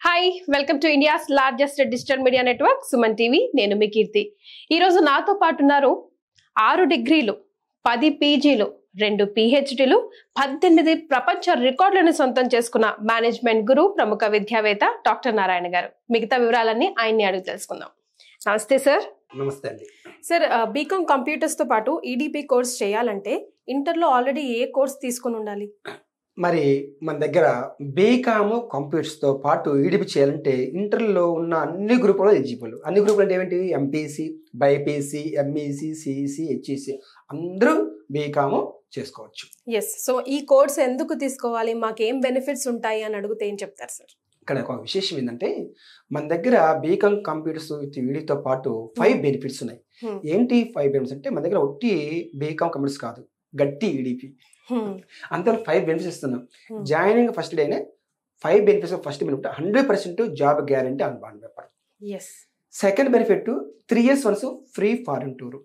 Hi welcome to India's largest digital media network Suman TV. నేను మీ కీర్తి. ఈరోజు నాతో పాటు ఉన్నారు 6 డిగ్రీలు, 10 పీజీలు, 2 పిహెచ్డీలు, 18 ప్రపంచ రికార్డులను సొంతం చేసుకున్న మేనేజ్మెంట్ గురు, ప్రముఖ విద్యావేత్త డాక్టర్ నారాయణ గారు. మిగతా వివరాలన్నీ ఆయన్ని అడిగి తెలుసుకుందాం. నమస్తే సార్. నమస్తే అండి. సార్, బీకామ్ కంప్యూటర్స్ తో పాటు ఈడిపి కోర్స్ చేయాలంటే ఇంటర్లో ఆల్రెడీ ఏ కోర్స్ తీసుకుని ఉండాలి? మరి మన దగ్గర బీకామ్ కంప్యూటర్స్తో పాటు ఈడిపి చేయాలంటే ఇంటర్లో ఉన్న అన్ని గ్రూపులు ఎలిజిబుల్. అన్ని గ్రూపులు అంటే ఏమిటి? MPC, BiPC, MEC, CEC, HEC అందరూ బీకామ్ చేసుకోవచ్చు. ఎస్. సో ఈ కోర్స్ ఎందుకు తీసుకోవాలి, మాకేం బెనిఫిట్స్ ఉంటాయి అని అడిగితే ఏం చెప్తారు సార్? ఇక్కడ ఒక విశేషం ఏంటంటే మన దగ్గర బీకామ్ కంప్యూటర్స్ విత్ ఈడితో పాటు 5 బెనిఫిట్స్ ఉన్నాయి. ఏంటి 5 బెనిఫిట్స్ అంటే మన దగ్గర ఒట్టి బీకామ్ కంప్యూటర్స్ కాదు, గట్టి ఈడిపి అంతా 5 బెనిఫిట్స్ ఇస్తున్నాం. జాయినింగ్ ఫస్ట్ డేనే 5 benefits. First benefit 100% job guarantee on bond paper. Second benefit 3 years once free foreign tour.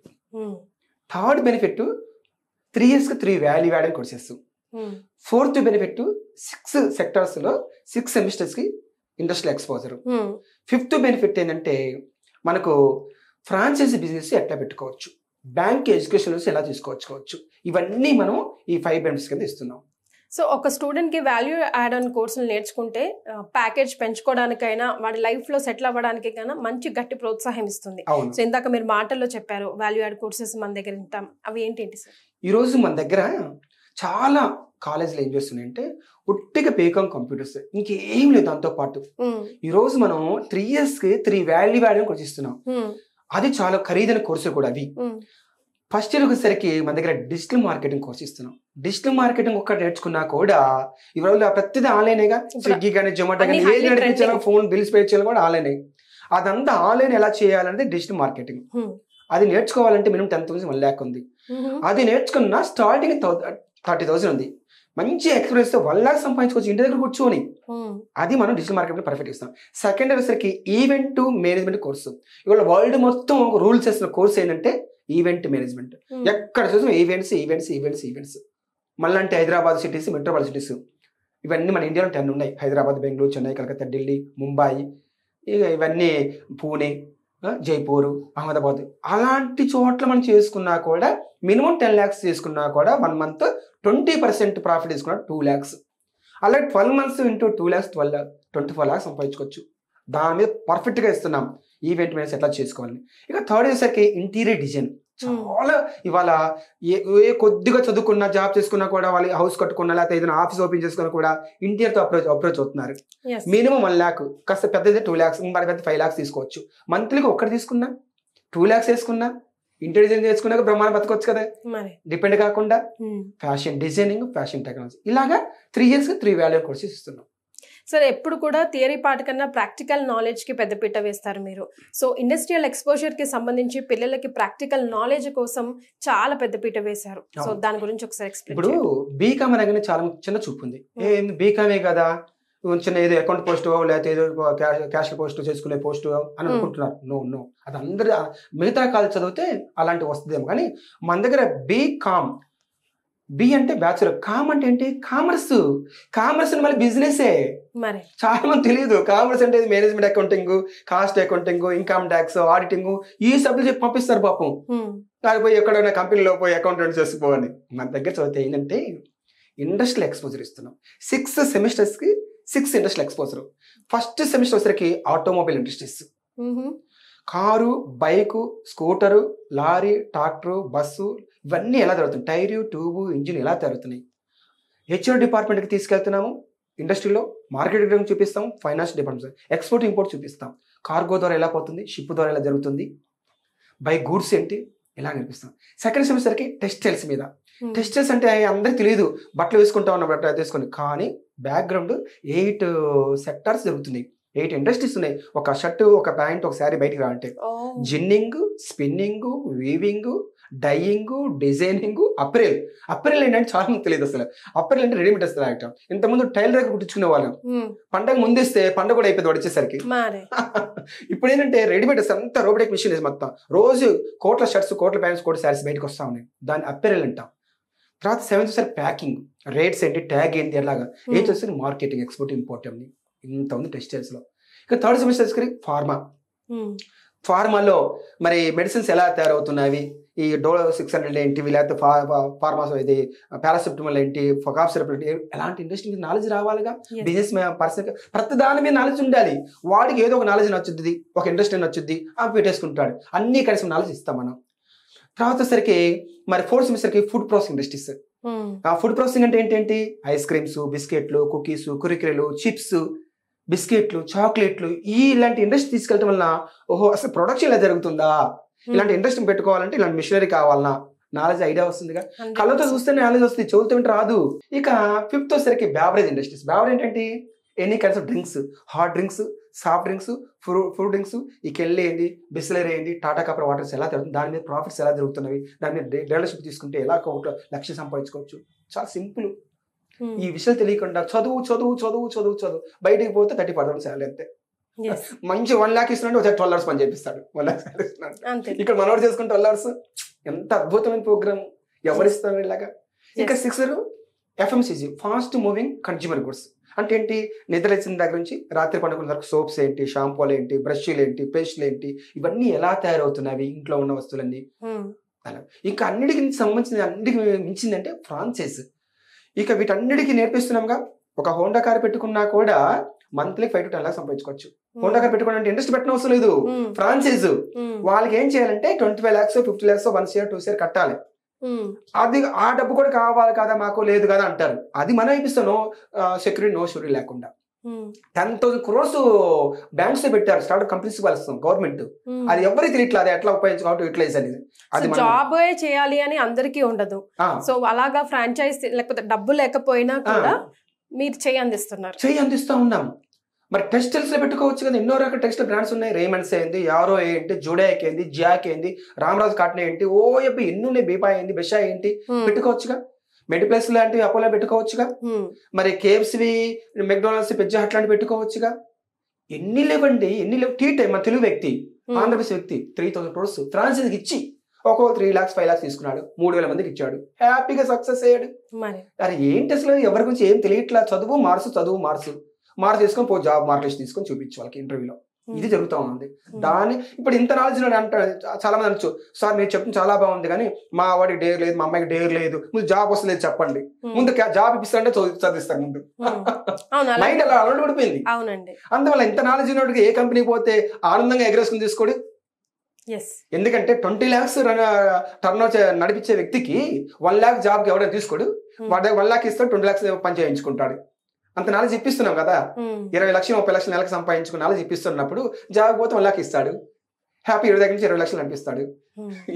Third benefit 3 years 3 value added courses. Fourth benefit 6 sectors లో 6 సెమిస్టర్స్ కి industrial exposure. Fifth benefit ఏంటంటే మనకు franchise business ఎట్లా పెట్టుకోవచ్చు, bank education ఎలా తీసుకోవచ్చు, ఇవన్నీ మనం ఈ 5 బెనిఫిట్స్ కింద ఇస్తున్నాం. సో ఒక స్టూడెంట్ కి వాల్యూ యాడ్ ఆన్ కోర్సులు నేర్చుకుంటే ప్యాకేజ్ పెంచుకోవడానికైనా వాడి లైఫ్ లో సెటిల్ అవ్వడానికైనా మంచి గట్టి ప్రోత్సాహం ఇస్తుంది. సో ఇందాక మీరు మాటల్లో చెప్పారు వాల్యూ యాడ్ కోర్సెస్ మన దగ్గర ఉంటాం, అవి ఏంటి సార్? ఈ రోజు మన దగ్గర చాలా కాలేజీలు ఏం చేస్తున్నాయంటే ఒట్టిగా బీకామ్ కంప్యూటర్స్, ఇంకేం లేదు. దాంతో పాటు ఈ రోజు మనం 3 years కి 3 వాల్యూ యాడ్ కోర్స్ ఇస్తున్నాం. అది చాలా ఖరీదైన కోర్సులు కూడా అవి. ఫస్ట్ ఇయర్ వచ్చేసరికి మన దగ్గర డిజిటల్ మార్కెటింగ్ కోర్స్ ఇస్తున్నాం. డిజిటల్ మార్కెటింగ్ ఒక్కటి నేర్చుకున్నా కూడా ఇవాళ ప్రతిదీ ఆన్లైనేగా. స్విగ్గీ కానీ జొమాటో కానీ ఏది నడిపించాలో, ఫోన్ బిల్స్ పే చేయాలి కూడా ఆన్లైన్. అదంతా ఆన్లైన్ ఎలా చేయాలంటే డిజిటల్ మార్కెటింగ్. అది నేర్చుకోవాలంటే మినిమం 10,000 1 lakh ఉంది. అది నేర్చుకున్న స్టార్టింగ్ 30,000 ఉంది. మంచి ఎక్స్పీరియన్స్ తో 1 lakh సంపాదించుకోవచ్చు ఇంటి దగ్గర కూర్చొని. అది మనం డిజిటల్ మార్కెటింగ్ పర్ఫెక్ట్ ఇస్తాం. సెకండ్ వచ్చేసరికి ఈవెంట్ మేనేజ్మెంట్ కోర్సు. ఇవాళ వరల్డ్ మొత్తం రూల్స్ చేసిన కోర్స్ ఏంటంటే ఈవెంట్ మేనేజ్మెంట్. ఎక్కడ చూసిన ఈవెంట్స్. మళ్ళీ అంటే హైదరాబాద్ సిటీస్, మెట్రోపాలిటన్ సిటీస్, ఇవన్నీ మన ఇండియాలో 10 ఉన్నాయి. హైదరాబాద్, బెంగళూరు, చెన్నై, కలకత్తా, ఢిల్లీ, ముంబై, ఇవన్నీ పూణే, జైపూర్, అహ్మదాబాద్, అలాంటి చోట్ల మనం చేసుకున్నా కూడా మినిమం 10 lakhs చేసుకున్నా కూడా 1 month 20% ప్రాఫిట్ తీసుకున్నా 2 lakhs. అలాగే 12 months ఇంటూ 2 lakhs 24 lakhs సంపాదించుకోవచ్చు. దాని మీద పర్ఫెక్ట్గా ఇస్తున్నాం ఈవెంట్ మేనేజ్ ఎట్లా చేసుకోవాలని. ఇక థర్డ్ వచ్చేసరికి ఇంటీరియర్ డిజైన్. చాలా ఇవాళ ఏ కొద్దిగా చదువుకున్నా, జాబ్ చేసుకున్నా కూడా, వాళ్ళు హౌస్ కట్టుకున్నా, లేకపోతే ఏదైనా ఆఫీస్ ఓపెన్ చేసుకున్నా కూడా ఇంటీరియర్తో అప్రోచ్ అవుతున్నారు. మినిమం 1 lakh, కాస్త పెద్దది 2 lakhs, మరి పెద్ద 5 lakhs తీసుకోవచ్చు. మంత్లీగా ఒక్కటి తీసుకున్నా 2 lakhs వేసుకున్నా ఇంటీరియర్ డిజైన్ చేసుకున్నాక బ్రహ్మాండ బతకొచ్చు కదా. డిపెండ్ కాకుండా ఫ్యాషన్ డిజైనింగ్, ఫ్యాషన్ టెక్నాలజీ, ఇలాగా 3 years 3 వాల్యూ కోర్సెస్ ఇస్తున్నాం. సార్, ఎప్పుడు కూడా థియరీ పార్ట్ కన్నా ప్రాక్టికల్ నాలెడ్జ్ కి పెద్దపీట వేస్తారు మీరు. సో ఇండస్ట్రియల్ ఎక్స్పోజర్ కి సంబంధించి పిల్లలకి ప్రాక్టికల్ నాలెడ్జ్ కోసం చాలా పెద్దపీట వేశారు. సో దాని గురించి ఒకసారి ఎక్స్ప్లెయిన్. ఇప్పుడు బీకామ్ అనగానే చాలా చిన్న చూపు ఉంది. బీకామే కదా, చిన్న ఏదో అకౌంట్ పోస్ట్ లేకపోతే ఏదో క్యాష్ పోస్ట్ చేసుకునే పోస్ట్ అని అనుకుంటున్నారు. నో, అది అందరు మిగతా కాలేజ్ చదివితే అలాంటివి వస్తుందేమో, కానీ మన దగ్గర బీకామ్, బి అంటే బ్యాచులర్, కామ్ అంటే ఏంటి? కామర్స్ మళ్ళీ బిజినెసే. చాలా మంది తెలియదు. కామర్స్ అంటే management accounting, cost accounting, income tax, auditing, ఈ సబ్జెక్ట్ చెప్పి పంపిస్తారు పాపం. పోయి ఎక్కడైనా కంపెనీలో పోయి అకౌంటెంట్ చేసుకోవాలి. మన దగ్గర చదివితే ఏంటంటే ఇండస్ట్రియల్ ఎక్స్పోజర్ ఇస్తున్నాం. 6 semesters కి 6 ఇండస్ట్రియల్ ఎక్స్పోజర్. ఫస్ట్ సెమిస్టర్ వచ్చరికి automobile industries, car, bike, scooter, lorry, tractor, bus, ఇవన్నీ ఎలా జరుగుతుంది, టైరు, ట్యూబు, ఇంజిన్ ఎలా జరుగుతున్నాయి. హెచ్ఆర్ డిపార్ట్మెంట్కి తీసుకెళ్తున్నాము. ఇండస్ట్రీలో మార్కెటింగ్ చూపిస్తాం, ఫైనాన్స్ డిపార్ట్మెంట్, ఎక్స్పోర్ట్ ఇంపోర్ట్ చూపిస్తాం. కార్గో ద్వారా ఎలా పోతుంది, షిప్ ద్వారా ఎలా జరుగుతుంది, బై గూడ్స్ ఏంటి, ఇలా నేర్పిస్తాం. సెకండ్ సెమిస్టర్కి టెక్స్టైల్స్ మీద. టెక్స్టైల్స్ అంటే అందరికి తెలియదు, బట్టలు వేసుకుంటా ఉన్న బట్టలు తీసుకొని, కానీ బ్యాక్గ్రౌండ్ 8 sectors జరుగుతున్నాయి, 8 ఇండస్ట్రీస్ ఉన్నాయి. ఒక షర్టు, ఒక ప్యాంట్, ఒక శారీ బయటికి రావాలంటే ginning, spinning, weaving, dyeing, designing, apparel ఏంటంటే చాలా మంది తెలియదు అసలు. అప్రెల్ అంటే రెడీమేడ్ వస్తుంది ఐటమ్. ఇంతకుముందు టైలర్ దగ్గర కుట్టించుకునే వాళ్ళం. పండగ ముందేస్తే పండగ కూడా అయిపోయింది వచ్చేసరికి. ఇప్పుడు ఏంటంటే రెడీమేడ్ వస్తుంది, అంతా రోబోటిక్ మిషన్ మొత్తం. రోజు కోట్ల షర్ట్స్, కోట్ల ప్యాంట్స్, కోట్ల శారీస్ బయటకు వస్తా ఉన్నాయి. దాన్ని అప్రెల్ అంటాం. తర్వాత 7th ప్యాకింగ్, రేట్స్ ఏంటి, ట్యాగ్ ఏంటి, ఎలాగా. 8th మార్కెటింగ్, ఎక్స్పోర్ట్ ఇంపోర్ట్ అని. ఇంత ఉంది టెక్స్టైల్స్ లో. ఇక థర్డ్ సెమిస్టర్ వచ్చేసరికి ఫార్మాలో మరి మెడిసిన్స్ ఎలా తయారవుతున్నాయి, ఈ డోలో 600 ఏంటి, లేకపోతే ఫార్మాస్ ఇది పారాసెప్టమాల్ ఏంటి, ఫకాప్ సిరప్ ఏంటి, ఎలాంటి ఇండస్ట్రీ మీద నాలెడ్జ్ రావాలిగా. బిజినెస్ పర్సన్ ప్రతి దాని మీద నాలెడ్జ్ ఉండాలి. వాడికి ఏదో ఒక నాలెడ్జ్ నచ్చుద్ది, ఒక ఇండస్ట్రీ నచ్చుద్ది, అవి పెట్టేసుకుంటాడు. అన్ని కలిసి నాలెడ్జ్ ఇస్తాం మనం. తర్వాత వచ్చేసరికి మరి ఫోర్త్ సెమిస్టర్కి ఫుడ్ ప్రాసెసింగ్ ఇండస్ట్రీస్. ఆ ఫుడ్ ప్రాసెసింగ్ అంటే ఏంటి, ఐస్ క్రీమ్స్, బిస్కెట్లు, కుకీస్, కురికురేలు, చిప్స్, బిస్కెట్లు, చాక్లెట్లు, ఇలాంటి ఇండస్ట్రీ తీసుకెళ్ళటం వలన ఓహో అసలు ప్రొడక్షన్ ఇలా జరుగుతుందా, ఇలాంటి ఇండస్ట్రీ పెట్టుకోవాలంటే ఇలాంటి మిషనరీ కావాలన్నా నాలెడ్జ్ ఐడియా వస్తుందిగా. కళ్ళతో చూస్తేనే నాలెడ్జ్ వస్తుంది, చదువుతూ ఉంటే రాదు. ఇక ఫిఫ్త్ వచ్చేసరికి బ్యావరేజ్ ఇండస్ట్రీస్. బ్యావరేజ్ ఏంటి, any kinds of drinks, hot drinks, soft drinks, fruit drinks, ఈ కెళ్ళి ఏంటి, బిస్లరీ ఏంటి, టాటా కాపర్ వాటర్స్ ఎలా జరుగుతుంది, దాని మీద ప్రాఫిట్స్ ఎలా జరుగుతున్నవి, దాని మీద డీలర్షిప్ తీసుకుంటే ఎలా ఒక లక్ష్యం సంపాదించుకోవచ్చు. చాలా సింపుల్. ఈ విషయాలు తెలియకుండా చదువు చదువు చదువు చదువు చదువు బయటికి పోతే 30% శాలరీ అంతే. మంచి 1 lakh ఇస్తున్నాడు, ఒక 12 hours పని చేపిస్తాడు. 1 lakh శాలరీ ఇస్తున్నాడు. ఇక్కడ మనోడు చేసుకుని 12 hours ఎంత అద్భుతమైన ప్రోగ్రామ్, ఎవరిస్తారు ఇలాగా. ఇంకా 6 FMCG, fast moving consumer goods. అంటే ఏంటి, నిద్ర వచ్చిన దగ్గర నుంచి రాత్రి పండుకున్న వరకు సోప్స్ ఏంటి, షాంపూలు ఏంటి, బ్రష్లు ఏంటి, పేస్ట్లు ఏంటి, ఇవన్నీ ఎలా తయారవుతున్నాయి, ఇంట్లో ఉన్న వస్తువులన్నీ అలా. ఇంకా అన్నిటికి సంబంధించిన అన్నిటికి మించిందంటే ఫ్రాంచైజ్. ఇక వీటన్నిటికీ నేర్పిస్తున్నాంగా. ఒక హోండా కార్ పెట్టుకున్నా కూడా మంత్లీ 5 to 10 lakhs సంపాదించుకోవచ్చు. హోండా కార్ పెట్టుకోవడానికి ఇండస్ట్రీ పెట్టిన అవసరం లేదు. ఫ్రాంచైజ్ వాళ్ళకి ఏం చేయాలంటే 25 lakhs 50 lakhs 1 year 2 year కట్టాలి. అది ఆ డబ్బు కూడా కావాలి కదా మాకు, లేదు కదా అంటారు. అది మనం ఇప్పిస్తాను, సెక్యూరిటీ నో షూరిటీ లేకుండా. 10,000 crores బ్యాంక్స్ పెట్టారు స్టార్ట్అప్ కంపెనీస్ వాళ్ళు, గవర్నమెంట్. అది ఎవరికి తెలియట్లేదు అది ఎట్లా ఉపయోగించుకోవాలి, యూటిలైజ్ అనేది. అది జాబ్ చేయాలి అని అందరికీ ఉండదు. సో అలాగా ఫ్రాంచైజ్ లేకపోతే డబ్బు లేకపోయినా కూడా మీరు చేయి అందిస్తా ఉన్నాం. మరి టెక్స్టైల్స్ లో పెట్టుకోవచ్చు కదా, ఎన్నో రకాల టెక్స్టైల్ బ్రాండ్స్ ఉన్నాయి. రేమండ్స్ ఏంది, యారో ఏంటి, జుడాక్ ఏంది, జాక్ ఏంది, రామరాజు కాటన్ ఏంటి, ఓ చెప్పి ఎన్ని ఉన్నాయి, బీపా ఏంటి, బెషా ఏంటి, పెట్టుకోవచ్చుగా. మెడిప్లస్ లాంటివి అపోలో పెట్టుకోవచ్చుగా. మరి కేఎఫ్సి, మెక్డొనాల్డ్స్, పిజ్జా హట్ లాంటివి పెట్టుకోవచ్చుగా. ఎన్ని లేవండి, ఎన్ని లేవు. టీ టైమ్ మన తెలుగు వ్యక్తి, ఆంధ్రప్రదేశ్ వ్యక్తి 3,000 crores ఫ్రాన్సీకి ఇచ్చి ఒక్కో 3 lakhs 5 lakhs తీసుకున్నాడు, 3,000 మందికి ఇచ్చాడు, హ్యాపీగా సక్సెస్ అయ్యాడు. అరే ఏంటి అసలు ఎవరి గురించి ఏం తెలియట్లా, చదువు మార్క్స్ తీసుకొని పో జాబ్ మార్కెట్ తీసుకొని చూపించు వాళ్ళకి ఇంటర్వ్యూలో. ఇది జరుగుతూ ఉంది. దాన్ని ఇప్పుడు ఇంత నాలెడ్జ్ అంటారు చాలా మంది అనొచ్చు, సార్ మీరు చెప్తుంది చాలా బాగుంది కానీ మా వాడికి డేర్ లేదు, మా అమ్మాయికి డేర్ లేదు, ముందు జాబ్ వస్తలేదు చెప్పండి, ముందు జాబ్ ఇప్పిస్తారంటే చదివిస్తారు ముందు. మైండ్ అలా అలవాటు పడిపోయింది. అందువల్ల ఇంత నాలెడ్జ్ ఉన్నట్టుగా ఏ కంపెనీ పోతే ఆనందంగా ఎగరేసుకుని తీసుకోడు. ఎందుకంటే 20 lakhs టర్న్ నడిపించే వ్యక్తికి 1 lakh జాబ్కి ఎవరైనా తీసుకోడు. వాడి 1 lakh ఇస్తాడు, 20 lakhs పని చేయించుకుంటాడు. అంత నాలెడ్జ్ ఇప్పిస్తున్నాం కదా. 20 లక్షలు 30 లక్షలు నెలకు సంపాదించుకున్న నాలెడ్జ్ ఇప్పిస్తున్నప్పుడు జాబ్ పోతే 1 lakh ఇస్తాడు, హ్యాపీ 20 దగ్గర నుంచి 20 లక్షలు అనిపిస్తాడు.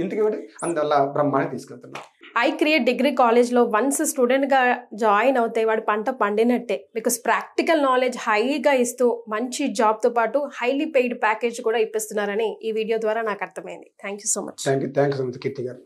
ఇంటికి అందువల్ల బ్రహ్మాండంగా తీసుకెళ్తున్నాం. ఐ క్రియేట్ డిగ్రీ కాలేజ్లో వన్స్ స్టూడెంట్గా జాయిన్ అవుతే వాడి పంట పండినట్టే. బికాస్ ప్రాక్టికల్ నాలెడ్జ్ హైగా ఇస్తూ మంచి జాబ్తో పాటు హైలీ పెయిడ్ ప్యాకేజ్ కూడా ఇప్పిస్తున్నారని ఈ వీడియో ద్వారా నాకు అర్థమైంది. Thank you so much. Thank you so much Keerthi గారు.